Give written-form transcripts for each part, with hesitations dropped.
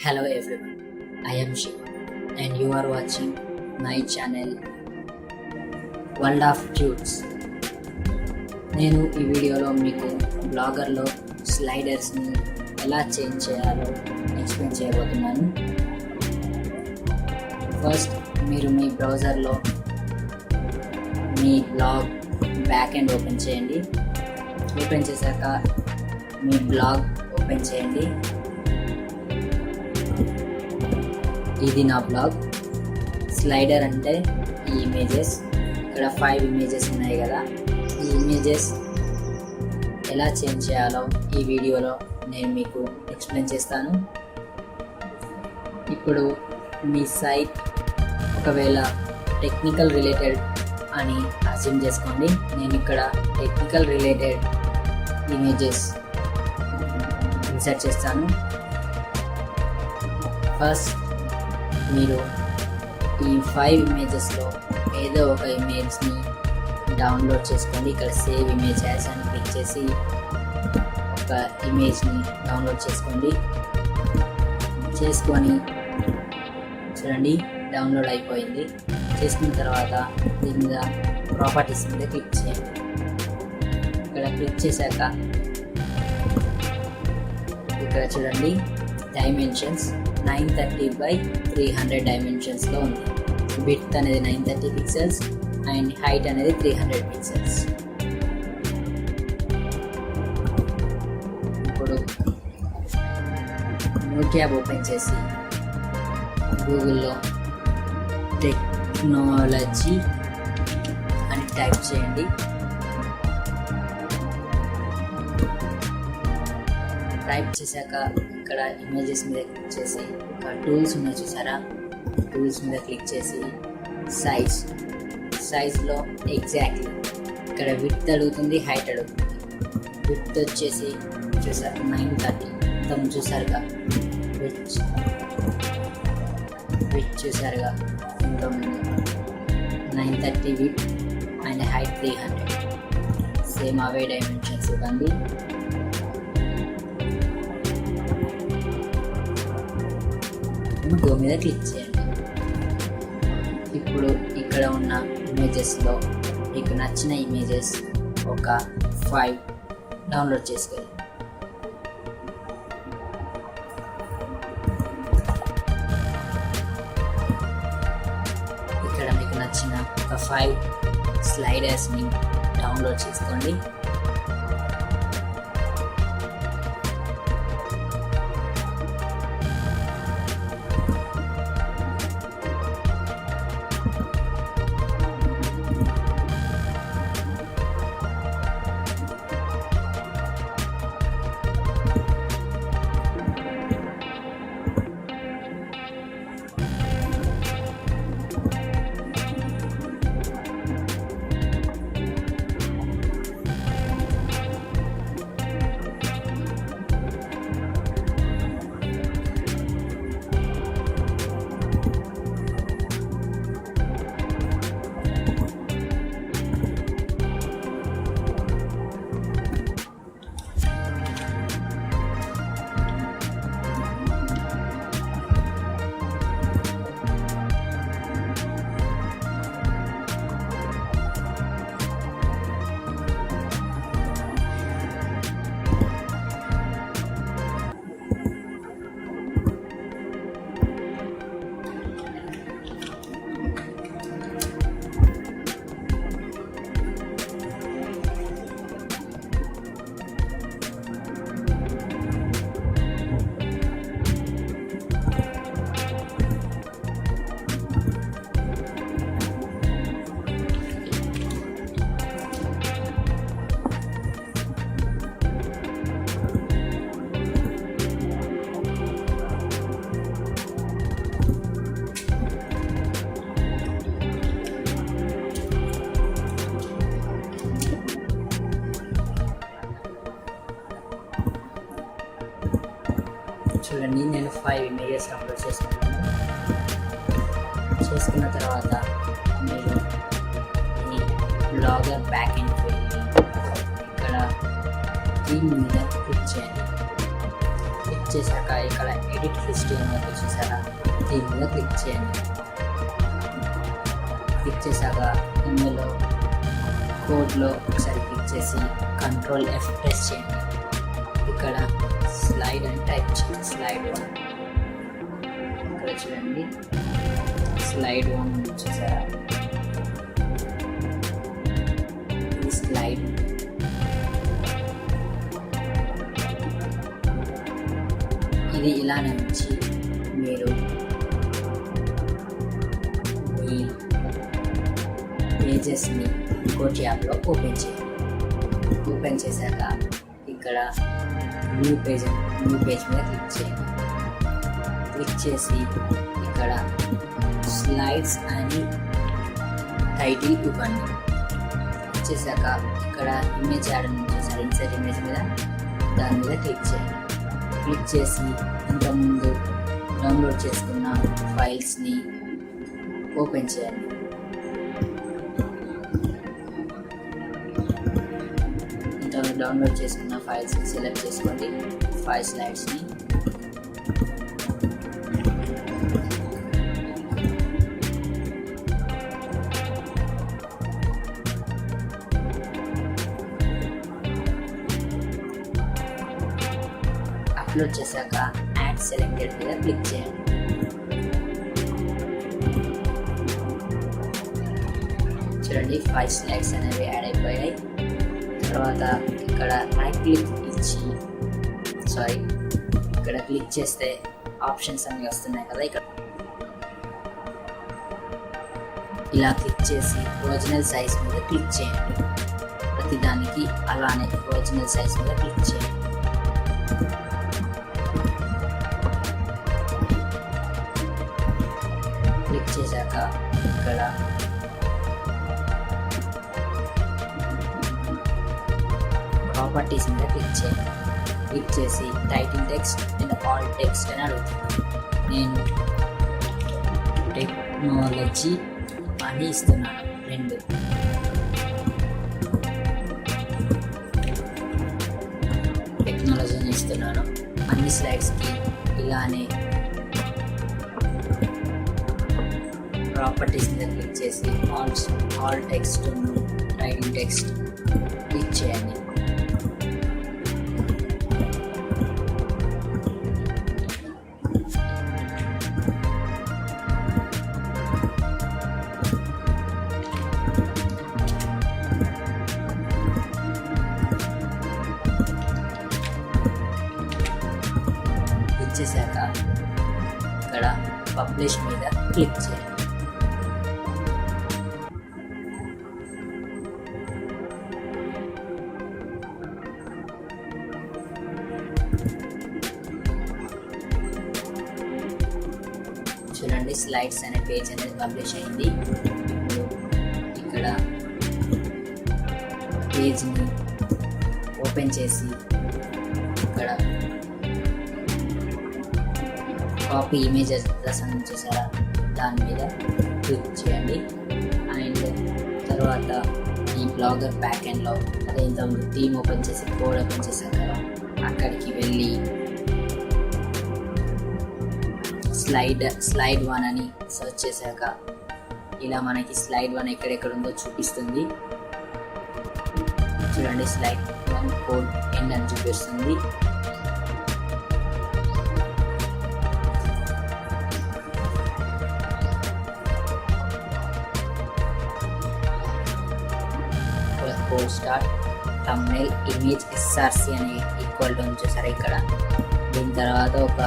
Hello everyone, I am Shiva and you are watching my channel World of Truths. నేను ఈ వీడియోలో మీకు బ్లాగర్లో స్లైడర్స్ని ఎలా చేంజ్ చేయాలో ఎక్స్ప్లెయిన్ చేయబోతున్నాను. ఫస్ట్ మీరు మీ బ్రౌజర్లో మీ బ్లాగ్ బ్యాక్ ఎండ్ ఓపెన్ చేయండి. ఓపెన్ చేశాక మీ బ్లాగ్ ఓపెన్ చేయండి. ఇది నా బ్లాగ్. స్లైడర్ అంటే ఈ ఇమేజెస్, ఇక్కడ 5 ఇమేజెస్ ఉన్నాయి కదా, ఈ ఇమేజెస్ ఎలా చేంజ్ చేయాలో ఈ వీడియోలో నేను మీకు ఎక్స్ప్లెయిన్ చేస్తాను. ఇప్పుడు మీ సైట్ ఒకవేళ టెక్నికల్ రిలేటెడ్ అని అస్యూమ్ చేసుకోండి. నేను ఇక్కడ టెక్నికల్ రిలేటెడ్ ఇమేజెస్ ఇన్సర్ట్ చేస్తాను. ఫస్ట్ మీరు ఈ 5 ఇమేజెస్లో ఏదో ఒక ఇమేజ్ని డౌన్లోడ్ చేసుకోండి. ఇక్కడ సేవ్ ఇమేజ్ యాజ్ అని క్లిక్ చేసి ఒక ఇమేజ్ని డౌన్లోడ్ చేసుకొని చూడండి, డౌన్లోడ్ అయిపోయింది. చేసుకున్న తర్వాత దీని మీద ప్రాపర్టీస్ మీద క్లిక్ చేయండి. ఇక్కడ క్లిక్ చేశాక ఇక్కడ చూడండి, డైమెన్షన్స్ 930x300 డైమెన్షన్స్లో ఉంది. విడ్త్ అనేది 930 పిక్సెల్స్ అండ్ హైట్ అనేది 300 పిక్సెల్స్. ఇప్పుడు న్యూ ట్యాబ్ ఓపెన్ చేసి గూగుల్లో టెక్నాలజీ అని టైప్ చేయండి. టైప్ చేశాక ఇక్కడ ఇమేజెస్ మీద క్లిక్ చేసి ఒక టూల్స్ ఉన్నాయి చూసారా, టూల్స్ మీద క్లిక్ చేసి సైజ్లో ఎగ్జాక్ట్లీ ఇక్కడ విడ్త్ అడుగుతుంది, హైట్ అడుగుతుంది. విడ్త్ వచ్చేసి చూసారు 930, మొత్తం చూసారుగా, విడ్త్ చూసారుగా, మొత్తం 930 width and height 300. Same away dimensions ఇవ్వండి. గో మీద క్లిక్ చేయండి. ఇప్పుడు ఇక్కడ ఉన్న ఇమేజెస్లో మీకు నచ్చిన ఇమేజెస్ ఒక 5 డౌన్లోడ్ చేసుకోండి. ఇక్కడ మీకు నచ్చిన ఒక 5 స్లైడర్స్ని డౌన్లోడ్ చేసుకోండి. చూడండి, నేను 5 ఇమేజెస్ డౌన్లోడ్ చేసుకున్న తర్వాత మీరు ఈ బ్లాగర్ బ్యాక్ ఎండ్కి వెళ్ళి ఇక్కడ దీని మీద క్లిక్ చేయండి. క్లిక్ క్లిక్ చేశాక ఇక్కడ ఎడిట్ హిస్టరీ అనేది చూసారా, దీని మీద క్లిక్ చేయండి. క్లిక్ చేశాక ఇందులో కోడ్లో ఒకసారి క్లిక్ చేసి Ctrl F ప్రెస్ చేయండి. ఇక్కడ స్లైడ్ అని టైప్ చేయండి. స్లైడ్ 1 ఇక్కడ చూడండి, స్లైడ్ 1 చూసారా, ఇది స్లైడ్. ఇది ఇలానే ఉంచి మీరు మీ పేజెస్ని ఇంకోటి యాప్లో ఓపెన్ చేయండి. ఓపెన్ చేశాక ఇక్కడ న్యూ పేజ్ మీద క్లిక్ చేయండి. క్లిక్ చేసి ఇక్కడ స్లైడ్స్ అని టైటిల్ ఇవ్వండి. చేశాక ఇక్కడ ఇమేజ్ యాడ్ అని చూసారు, ఇన్సర్ట్ ఇమేజ్ మీద, దాని మీద క్లిక్ చేయండి. క్లిక్ చేసి ఇంతకుముందు డౌన్లోడ్ చేసుకున్న ఫైల్స్ని ఓపెన్ చేయండి. ఇంతకుముందు డౌన్లోడ్ చేసుకున్న ఫైల్స్ని సెలెక్ట్ చేసుకోండి. 5 స్లైడ్స్ని అప్లోడ్ చేశాక యాడ్ సెలెక్టెడ్ మీద క్లిక్ చేయండి. చూడండి 5 స్లైడ్స్ అనేవి యాడ్ అయిపోయాయి. తర్వాత ఇక్కడ రైట్ క్లిక్ ఇచ్చి ఇక్కడ క్లిక్ చేస్తే ఆప్షన్స్ అన్నీ వస్తున్నాయి కదా, ఇక్కడ ఇలా క్లిక్ చేసి ఒరిజినల్ సైజ్ మీద క్లిక్ చేయండి. ప్రతిదానికి అలానే ఒరిజినల్ సైజ్ మీద క్లిక్ చేయండి. క్లిక్ చేశాక ఇక్కడ ప్రాపర్టీస్ మీద క్లిక్ చేయండి. క్లిక్ చేసి title text and all text అని అడుగుతుంది. నేను టెక్నాలజీ అని ఇస్తున్నాను. 2 టెక్నాలజీని ఇస్తున్నాను. అన్ని స్లైడ్స్కి ఇలానే ప్రాపర్టీస్ మీద క్లిక్ చేసి all text title text click చేయండి. చేశాక ఇక్కడ పబ్లిష్ మీద క్లిక్ చేయండి. చూడండి స్లైడ్స్ అనే పేజ్ అనేది పబ్లిష్ అయింది. ఇక్కడ పేజ్ని ఓపెన్ చేసి ఇక్కడ కాపీ ఇమేజ్ అడ్రస్ అని చూసారా, దాని మీద క్లిక్ చేయండి. అండ్ తర్వాత ఈ బ్లాగర్ బ్యాక్ ఎండ్లో అదే ఇంతకుముందు థీమ్ ఓపెన్ చేసి కోడ్ ఓపెన్ చేశాక అక్కడికి వెళ్ళి స్లైడ్ 1 అని సెర్చ్ చేశాక ఇలా మనకి స్లైడ్ 1 ఎక్కడెక్కడ ఉందో చూపిస్తుంది. చూడండి స్లైడ్ 1 కోడ్ ఎండ్ అని చూపిస్తుంది. Code start thumbnail image SRC అని ఈక్వల్ టు చూసారా ఇక్కడ. దీని తర్వాత ఒక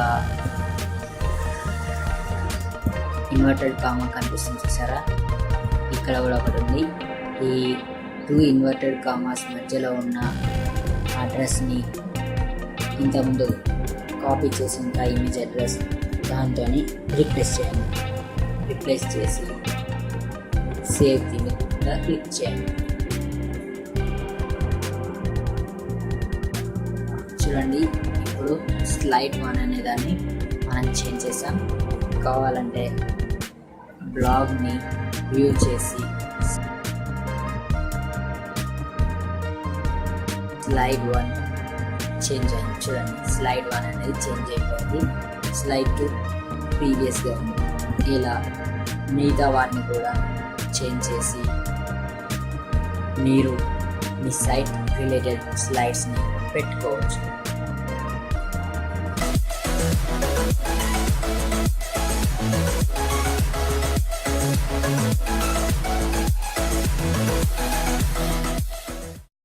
ఇన్వర్టెడ్ కామా కనిపిస్తుంది చూసారా, ఇక్కడ కూడా ఒకటి ఉంది. ఈ 2 ఇన్వర్టెడ్ కామాస్ మధ్యలో ఉన్న అడ్రస్ని ఇంతకుముందు కాపీ చేసిన ఇమేజ్ అడ్రస్ దాంతో రీప్లేస్ చేయండి. రీప్లేస్ చేసి సేవ్ ది మీద క్లిక్ చేయండి. చూడండి ఇప్పుడు స్లైడ్ 1 అనే దాన్ని మనం చేంజ్ చేసాం. కావాలంటే బ్లాగ్ని వ్యూ చేసి స్లైడ్ 1 చేంజ్ అయింది. చూడండి, స్లైడ్ 1 అనేది చేంజ్ అయిపోయింది, స్లైడ్ 2 ప్రీవియస్గా ఉంది. ఇలా మిగతా వాటిని కూడా చేంజ్ చేసి మీరు మీ సైట్ రిలేటెడ్ స్లైడ్స్ని పెట్టుకోవచ్చు.